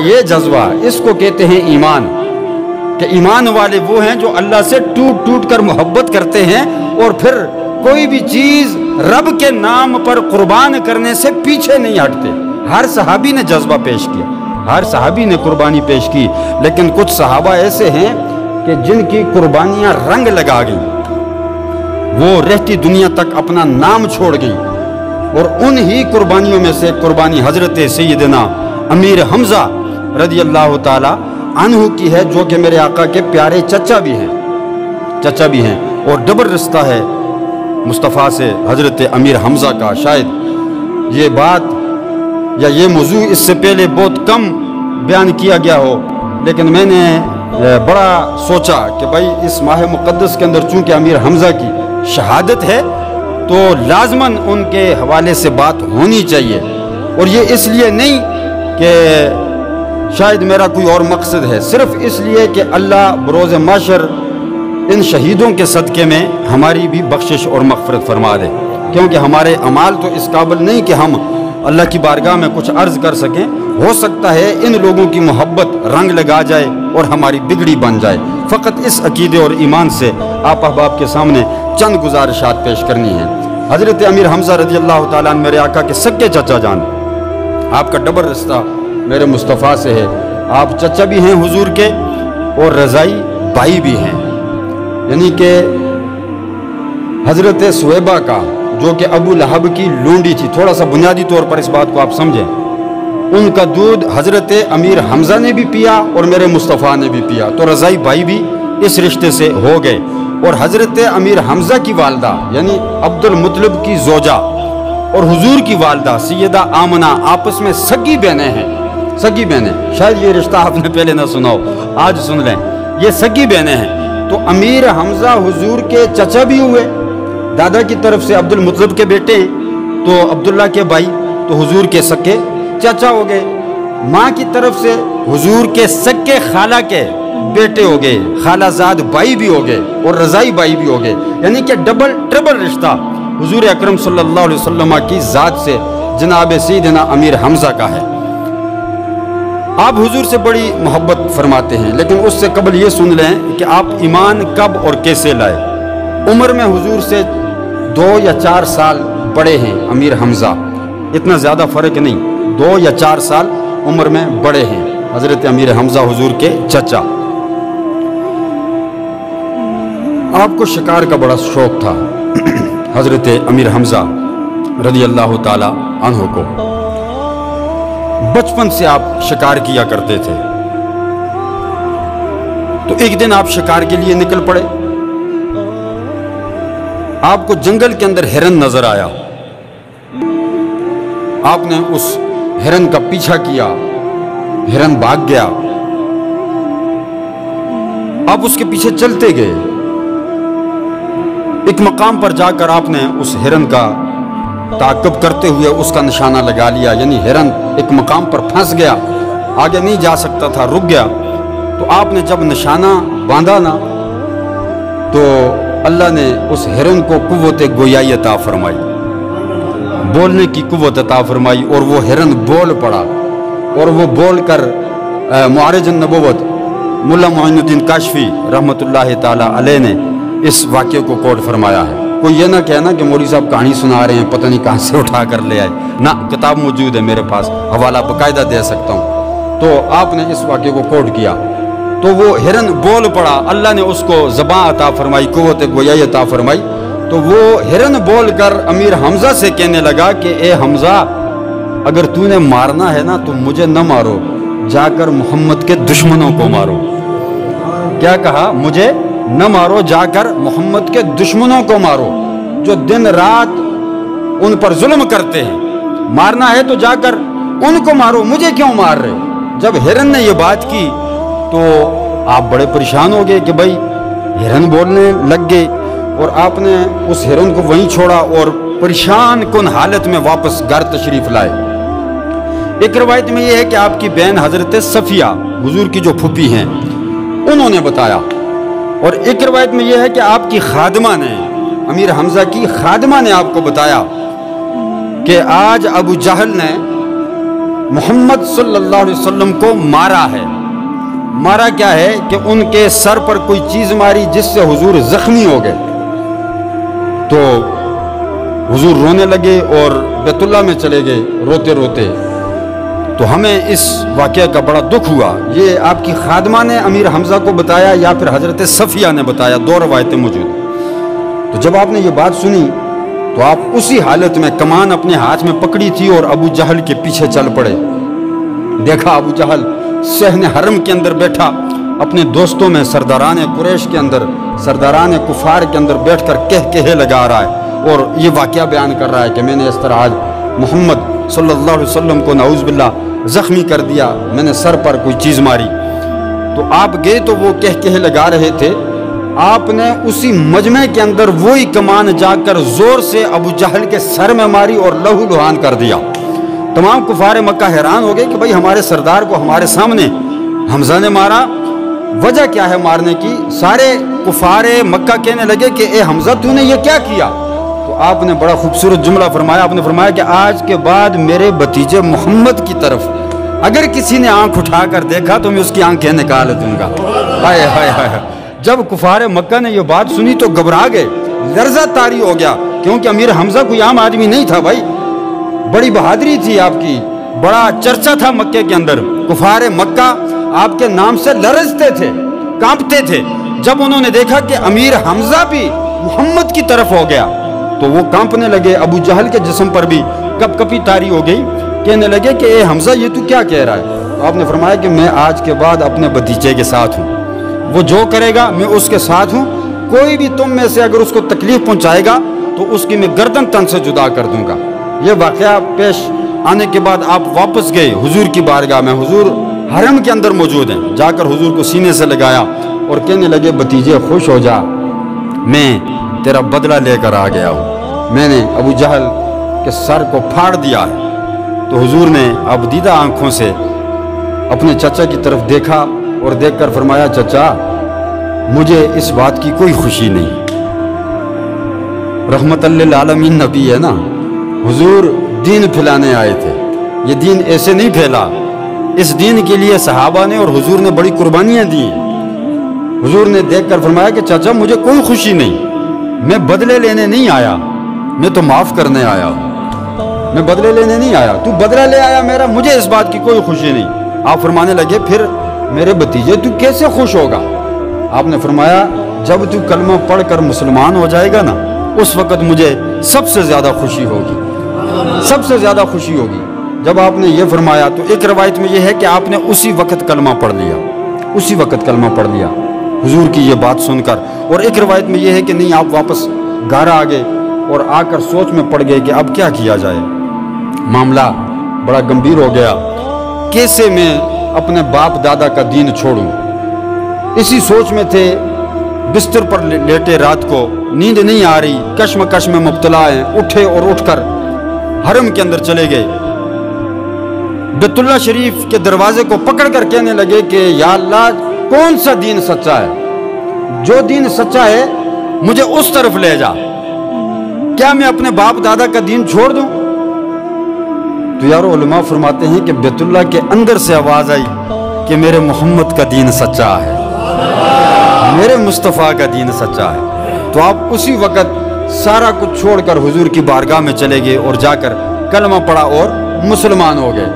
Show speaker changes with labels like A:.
A: یہ جذبہ، اس کو کہتے ہیں ایمان، کہ ایمان والے وہ ہیں جو اللہ سے ٹوٹ ٹوٹ کر محبت کرتے ہیں اور پھر کوئی بھی چیز رب کے نام پر قربان کرنے سے پیچھے نہیں ہٹتے۔ ہر صحابی نے جذبہ پیش کیا، ہر صحابی نے قربانی پیش کی، لیکن کچھ صحابہ ایسے ہیں کہ جن کی قربانیاں رنگ لگا گئیں، وہ رہتی دنیا تک اپنا نام چھوڑ گئی، اور انہی قربانیوں میں سے قربانی حضرت سیدنا امیر حمزہ رضی اللہ تعالی عنہ کی ہے، جو کہ میرے آقا کے پیارے چچا بھی ہیں اور ڈبل رشتہ ہے مصطفیٰ سے حضرت امیر حمزہ کا۔ شاید یہ بات یا یہ موضوع اس سے پہلے بہت کم بیان کیا گیا ہو، لیکن میں نے بڑا سوچا کہ بھائی اس ماہ مقدس کے اندر چونکہ امیر حمزہ کی شہادت ہے تو لازماً ان کے حوالے سے بات ہونی چاہیے، اور یہ اس لیے نہیں کہ شاید میرا کوئی اور مقصد ہے، صرف اس لیے کہ اللہ بروز محشر ان شہیدوں کے صدقے میں ہماری بھی بخشش اور مغفرت فرما دے، کیونکہ ہمارے اعمال تو اس قابل نہیں کہ ہم اللہ کی بارگاہ میں کچھ عرض کر سکیں۔ ہو سکتا ہے ان لوگوں کی محبت رنگ لگا جائے اور ہماری بگڑی بن جائے۔ فقط اس عقیدے اور ایمان سے آپ احباب کے سامنے چند گزارشات پیش کرنی ہیں۔ حضرت امیر حمزہ رضی اللہ تعالیٰ عنہ میرے آقا کے سکے چچا جان، آپ کا ڈبل رشتہ میرے مصطفیٰ سے ہے، آپ چچا بھی ہیں حضور کے اور رضائی بھائی بھی ہیں، یعنی کہ حضرت سویبہ کا جو کہ ابو لہب کی لونڈی تھی، تھوڑا سا بنیادی طور پر اس بات کو آپ سمجھیں، ان کا دودھ حضرت امیر حمزہ نے بھی پیا اور میرے مصطفیٰ نے بھی پیا، تو رضائی بھائی بھی اس رشتے سے ہو گئے۔ اور حضرت امیر حمزہ کی والدہ یعنی عبد المطلب کی زوجہ اور حضور کی والدہ سیدہ آمنہ آپس میں سگی بہنیں ہیں، سگی بہنیں، شاید یہ رشتہ آپ نے پہلے نہ سنا ہو، آج سن لیں، یہ سگی بہنیں ہیں۔ تو امیر حمزہ حضور کے چچا بھی ہوئے، دادا کی طرف سے عبد المطلب کے بیٹے ہیں تو عبداللہ کے بھائی، تو حضور کے سکے چچا ہو گئے۔ ماں کی طرف سے حضور کے سکے خالہ کے بیٹے ہو گئے، خالہ زاد بھائی بھی ہو گئے اور رضائی بھائی بھی ہو گئے، یعنی کہ ڈبل ٹربل رشتہ حضور اکرم صلی اللہ علیہ وسلم کی ذات سے جناب سیدنا امیر حمزہ کا ہے۔ آپ حضور سے بڑی محبت فرماتے ہیں، لیکن اس سے قبل یہ سن لیں کہ آپ ایمان کب اور کیسے لائے۔ عمر میں حضور سے 2 یا 4 سال بڑے ہیں امیر حمزہ، اتنا زیادہ فرق نہیں، 2 یا 4 سال عمر میں بڑے ہیں حضرت امیر حمزہ حضور کے چچا۔ آپ کو شکار کا بڑا شوق تھا حضرت امیر حمزہ رضی اللہ تعالی عنہ کو، بچپن سے آپ شکار کیا کرتے تھے۔ تو ایک دن آپ شکار کے لیے نکل پڑے، آپ کو جنگل کے اندر ہرن نظر آیا، آپ نے اس ہرن کا پیچھا کیا، ہرن بھاگ گیا، آپ اس کے پیچھے چلتے گئے، ایک مقام پر جا کر آپ نے اس ہرن کا تعقب کرتے ہوئے اس کا نشانہ لگا لیا، یعنی ہرن ایک مقام پر پھنس گیا، آگے نہیں جا سکتا تھا، رک گیا۔ تو آپ نے جب نشانہ باندھا نا تو اللہ نے اس ہرن کو قوت گویائی عطا فرمائی، بولنے کی قوت عطا فرمائی، اور وہ ہرن بول پڑا، اور وہ بول کر معارج النبوت ملا معین الدین کاشفی رحمۃ اللہ تعالی علیہ نے اس واقعے کو کوٹ فرمایا ہے۔ کوئی یہ نہ کہنا کہ مولوی صاحب کہانی سنا رہے ہیں، پتہ نہیں کہاں سے اٹھا کر لے آئے، نہ، کتاب موجود ہے میرے پاس، حوالہ باقاعدہ دے سکتا ہوں۔ تو آپ نے اس واقعے کو کوٹ کیا، تو وہ ہرن بول پڑا، اللہ نے اس کو زبان عطا فرمائی، قوت گویائی عطا فرمائی، تو وہ ہرن بول کر امیر حمزہ سے کہنے لگا کہ اے حمزہ، اگر تو نے مارنا ہے نا تو مجھے نہ مارو، جا کر محمد کے دشمنوں کو مارو۔ کیا کہا؟ مجھے نہ مارو، جا کر محمد کے دشمنوں کو مارو، جو دن رات ان پر ظلم کرتے ہیں، مارنا ہے تو جا کر ان کو مارو، مجھے کیوں مار رہے؟ جب ہرن نے یہ بات کی تو آپ بڑے پریشان ہو گئے کہ بھائی ہرن بولنے لگ گئے، اور آپ نے اس ہرن کو وہیں چھوڑا اور پریشان کن حالت میں واپس گھر تشریف لائے۔ ایک روایت میں یہ ہے کہ آپ کی بہن حضرت صفیہ حضور کی جو پھوپھی ہیں انہوں نے بتایا، اور ایک روایت میں یہ ہے کہ آپ کی خادمہ نے، امیر حمزہ کی خادمہ نے آپ کو بتایا کہ آج ابو جہل نے محمد صلی اللہ علیہ وسلم کو مارا ہے۔ مارا کیا ہے کہ ان کے سر پر کوئی چیز ماری جس سے حضور زخمی ہو گئے، تو حضور رونے لگے اور بیت اللہ میں چلے گئے روتے روتے۔ تو ہمیں اس واقعہ کا بڑا دکھ ہوا۔ یہ آپ کی خادمہ نے امیر حمزہ کو بتایا یا پھر حضرت صفیہ نے بتایا، دو روایتیں موجود۔ تو جب آپ نے یہ بات سنی تو آپ اسی حالت میں کمان اپنے ہاتھ میں پکڑی تھی اور ابو جہل کے پیچھے چل پڑے۔ دیکھا ابو جہل صحن حرم کے اندر بیٹھا، اپنے دوستوں میں سرداران قریش کے اندر، سرداران کفار کے اندر بیٹھ کر کہے لگا رہا ہے اور یہ واقعہ بیان کر رہا ہے کہ میں نے اس طرح آج محمد صلی اللہ علیہ وسلم کو نعوذ باللہ زخمی کر دیا، میں نے سر پر کوئی چیز ماری۔ تو آپ گئے تو وہ کہے لگا رہے تھے، آپ نے اسی مجمع کے اندر وہی کمان جا کر زور سے ابو جہل کے سر میں ماری اور لہو لہان کر دیا۔ تمام کفار مکہ حیران ہو گئے کہ بھئی ہمارے سردار کو ہمارے سامنے حمزہ نے مارا، وجہ کیا ہے مارنے کی؟ سارے کفار مکہ کہنے لگے کہ اے حمزہ تو نے یہ کیا کیا؟ تو آپ نے بڑا خوبصورت جملہ فرمایا، آپ نے فرمایا کہ آج کے بعد میرے بھتیجے محمد کی طرف اگر کسی نے آنکھ اٹھا کر دیکھا تو میں اس کی آنکھیں نکال دوں گا۔ ہائے ہائے ہائے۔ جب کفار مکہ نے یہ بات سنی تو گھبرا گئے، لرزہ طاری ہو گیا، کیونکہ امیر حمزہ کوئی عام آدمی نہیں تھا بھائی، بڑی بہادری تھی آپ کی، بڑا چرچا تھا مکے کے اندر۔ کفار مکہ آپ کے نام سے لرزتے تھے، کانپتے تھے۔ جب انہوں نے دیکھا کہ امیر حمزہ بھی محمد کی طرف ہو گیا تو وہ کانپنے لگے، ابو جہل کے جسم پر بھی کپ کپی طاری ہو گئی، کہنے لگے کہ اے حمزہ یہ تو کیا کہہ رہا ہے؟ آپ نے فرمایا کہ میں آج کے بعد اپنے بھتیجے کے ساتھ ہوں، وہ جو کرے گا میں اس کے ساتھ ہوں، کوئی بھی تم میں سے اگر اس کو تکلیف پہنچائے گا تو اس کی میں گردن تن سے جدا کر دوں گا۔ یہ واقعہ پیش آنے کے بعد آپ واپس گئے حضور کی بارگاہ میں، حضور حرم کے اندر موجود ہیں، جا کر حضور کو سینے سے لگایا اور کہنے لگے بھتیجے خوش ہو جا، میں تیرا بدلہ لے کر آ گیا ہوں، میں نے ابو جہل کے سر کو پھاڑ دیا ہے۔ تو حضور نے اب دیدہ آنکھوں سے اپنے چچا کی طرف دیکھا اور دیکھ کر فرمایا چچا مجھے اس بات کی کوئی خوشی نہیں، رحمت للعالمین نبی ہے نا، حضور دین پھیلانے آئے تھے، یہ دین ایسے نہیں پھیلا، اس دین کے لیے صحابہ نے اور حضور نے بڑی قربانیاں دی ہیں۔ حضور نے دیکھ کر فرمایا کہ چچا مجھے کوئی خوشی نہیں، میں بدلے لینے نہیں آیا، میں تو معاف کرنے آیا ہوں، میں بدلے لینے نہیں آیا، تو بدلہ لے آیا میرا، مجھے اس بات کی کوئی خوشی نہیں۔ آپ فرمانے لگے پھر میرے بھتیجے تو کیسے خوش ہوگا؟ آپ نے فرمایا جب تو کلمہ پڑھ کر مسلمان ہو جائے گا نا اس وقت مجھے سب سے زیادہ خوشی ہوگی، سب سے زیادہ خوشی ہوگی۔ جب آپ نے یہ فرمایا تو ایک روایت میں یہ ہے کہ آپ نے اسی وقت کلمہ پڑھ لیا، اسی وقت کلمہ پڑھ لیا حضور کی یہ بات سن کر، اور ایک روایت میں یہ ہے کہ نہیں آپ واپس گھر آ گئے اور آ کر سوچ میں پڑ گئے کہ اب کیا کیا جائے، معاملہ بڑا گمبھیر ہو گیا، کیسے میں اپنے باپ دادا کا دین چھوڑوں؟ اسی سوچ میں تھے، بستر پر لیٹے، رات کو نیند نہیں آ رہی، کشمکش میں مبتلا ہیں، اٹھے اور اٹھ کر حرم کے اندر چلے گئے، بیت اللہ شریف کے دروازے کو پکڑ کر کہنے لگے کہ یا اللہ کون سا دین سچا ہے؟ جو دین سچا ہے مجھے اس طرف لے جا، کیا میں اپنے باپ دادا کا دین چھوڑ دوں؟ تو یارو علماء فرماتے ہیں کہ بیت اللہ کے اندر سے آواز آئی کہ میرے محمد کا دین سچا ہے، میرے مصطفیٰ کا دین سچا ہے۔ تو آپ اسی وقت سارا کچھ چھوڑ کر حضور کی بارگاہ میں چلے گئے اور جا کر کلمہ پڑھا اور مسلمان ہو گئے۔